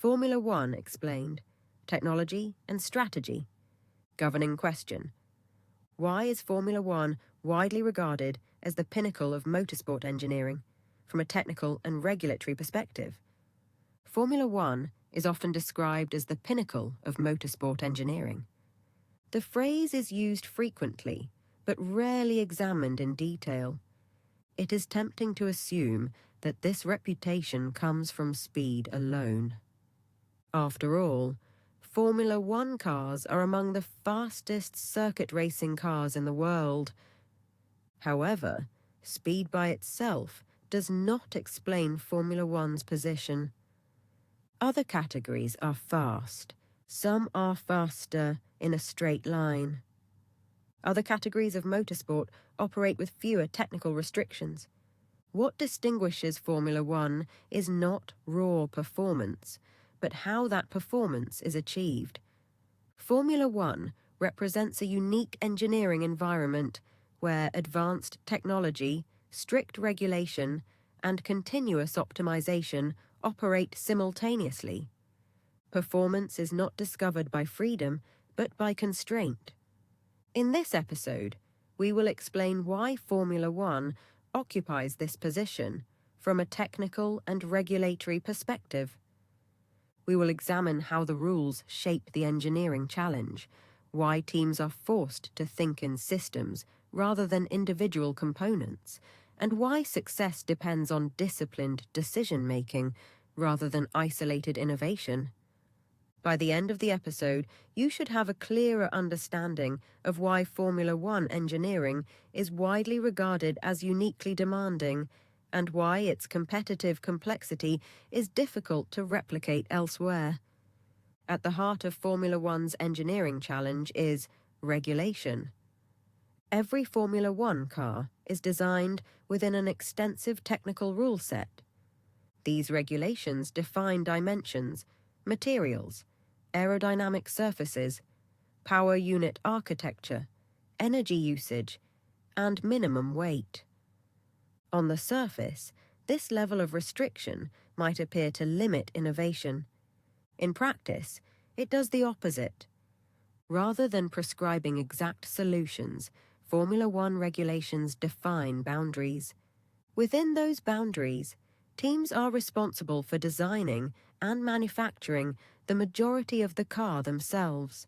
Formula One explained. Technology and strategy. Governing question. Why is Formula One widely regarded as the pinnacle of motorsport engineering from a technical and regulatory perspective? Formula One is often described as the pinnacle of motorsport engineering. The phrase is used frequently, but rarely examined in detail. It is tempting to assume that this reputation comes from speed alone. After all, Formula One cars are among the fastest circuit racing cars in the world. However, speed by itself does not explain Formula One's position. Other categories are fast. Some are faster in a straight line. Other categories of motorsport operate with fewer technical restrictions. What distinguishes Formula One is not raw performance, but how that performance is achieved. Formula One represents a unique engineering environment where advanced technology, strict regulation, and continuous optimization operate simultaneously. Performance is not discovered by freedom, but by constraint. In this episode, we will explain why Formula One occupies this position from a technical and regulatory perspective. We will examine how the rules shape the engineering challenge, why teams are forced to think in systems rather than individual components, and why success depends on disciplined decision-making rather than isolated innovation. By the end of the episode, you should have a clearer understanding of why Formula One engineering is widely regarded as uniquely demanding and why its competitive complexity is difficult to replicate elsewhere. At the heart of Formula One's engineering challenge is regulation. Every Formula One car is designed within an extensive technical rule set. These regulations define dimensions, materials, aerodynamic surfaces, power unit architecture, energy usage, and minimum weight. On the surface, this level of restriction might appear to limit innovation. In practice, it does the opposite. Rather than prescribing exact solutions, Formula One regulations define boundaries. Within those boundaries, teams are responsible for designing and manufacturing the majority of the car themselves.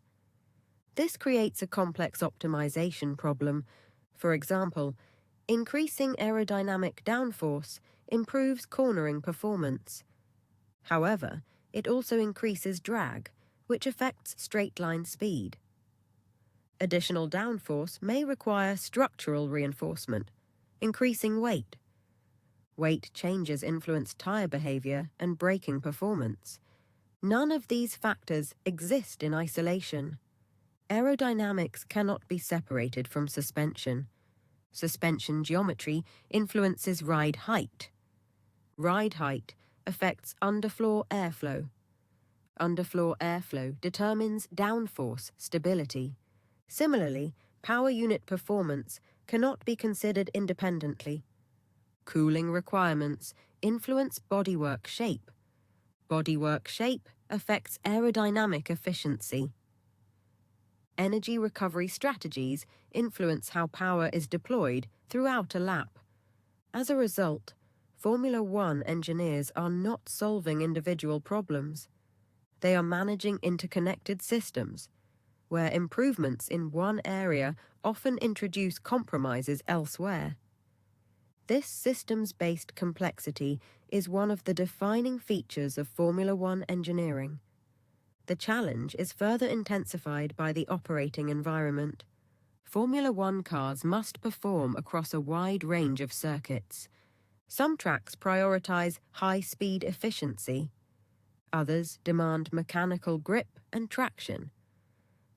This creates a complex optimization problem. For example, increasing aerodynamic downforce improves cornering performance. However, it also increases drag, which affects straight-line speed. Additional downforce may require structural reinforcement, increasing weight. Weight changes influence tire behavior and braking performance. None of these factors exist in isolation. Aerodynamics cannot be separated from suspension. Suspension geometry influences ride height. Ride height affects underfloor airflow. Underfloor airflow determines downforce stability. Similarly, power unit performance cannot be considered independently. Cooling requirements influence bodywork shape. Bodywork shape affects aerodynamic efficiency. Energy recovery strategies influence how power is deployed throughout a lap. As a result, Formula One engineers are not solving individual problems. They are managing interconnected systems, where improvements in one area often introduce compromises elsewhere. This systems-based complexity is one of the defining features of Formula One engineering. The challenge is further intensified by the operating environment. Formula One cars must perform across a wide range of circuits. Some tracks prioritize high-speed efficiency. Others demand mechanical grip and traction.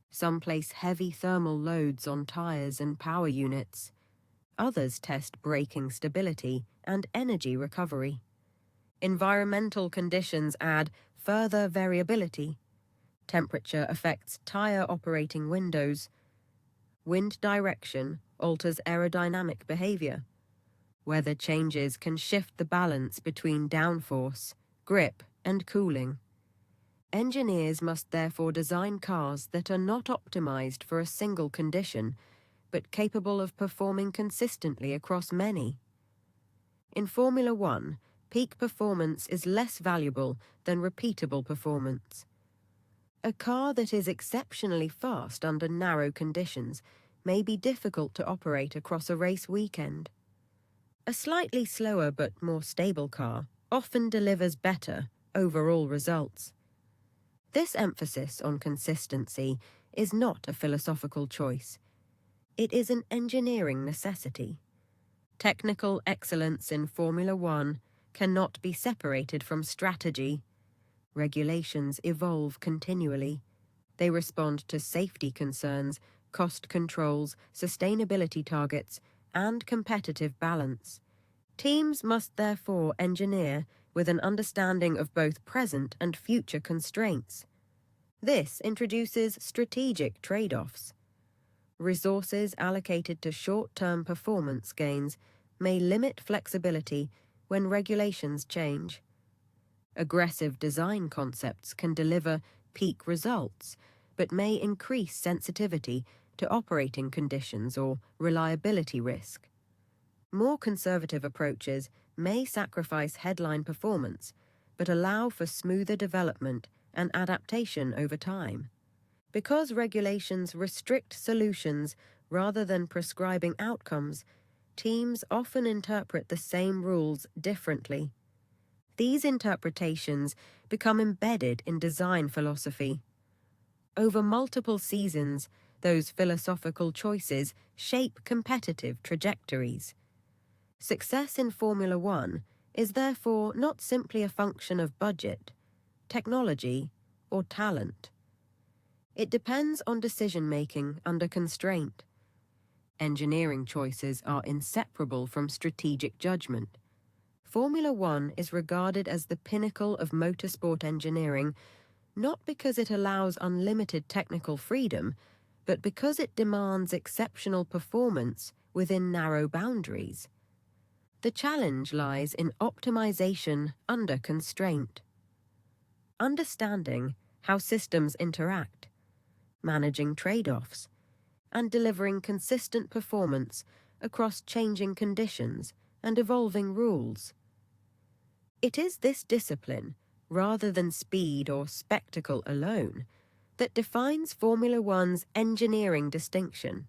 Some place heavy thermal loads on tires and power units. Others test braking stability and energy recovery. Environmental conditions add further variability. Temperature affects tire operating windows. Wind direction alters aerodynamic behavior. Weather changes can shift the balance between downforce, grip, and cooling. Engineers must therefore design cars that are not optimized for a single condition, but capable of performing consistently across many. In Formula One, peak performance is less valuable than repeatable performance. A car that is exceptionally fast under narrow conditions may be difficult to operate across a race weekend. A slightly slower but more stable car often delivers better overall results. This emphasis on consistency is not a philosophical choice. It is an engineering necessity. Technical excellence in Formula One cannot be separated from strategy. Regulations evolve continually. They respond to safety concerns, cost controls, sustainability targets, and competitive balance. Teams must therefore engineer with an understanding of both present and future constraints. This introduces strategic trade-offs. Resources allocated to short-term performance gains may limit flexibility when regulations change. Aggressive design concepts can deliver peak results, but may increase sensitivity to operating conditions or reliability risk. More conservative approaches may sacrifice headline performance, but allow for smoother development and adaptation over time. Because regulations restrict solutions rather than prescribing outcomes, teams often interpret the same rules differently. These interpretations become embedded in design philosophy. Over multiple seasons, those philosophical choices shape competitive trajectories. Success in Formula One is therefore not simply a function of budget, technology, or talent. It depends on decision-making under constraint. Engineering choices are inseparable from strategic judgment. Formula One is regarded as the pinnacle of motorsport engineering, not because it allows unlimited technical freedom, but because it demands exceptional performance within narrow boundaries. The challenge lies in optimization under constraint. Understanding how systems interact, managing trade-offs, and delivering consistent performance across changing conditions and evolving rules. It is this discipline, rather than speed or spectacle alone, that defines Formula One's engineering distinction.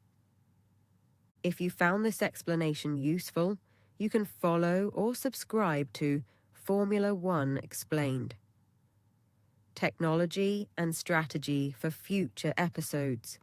If you found this explanation useful, you can follow or subscribe to Formula One Explained. Technology and strategy for future episodes.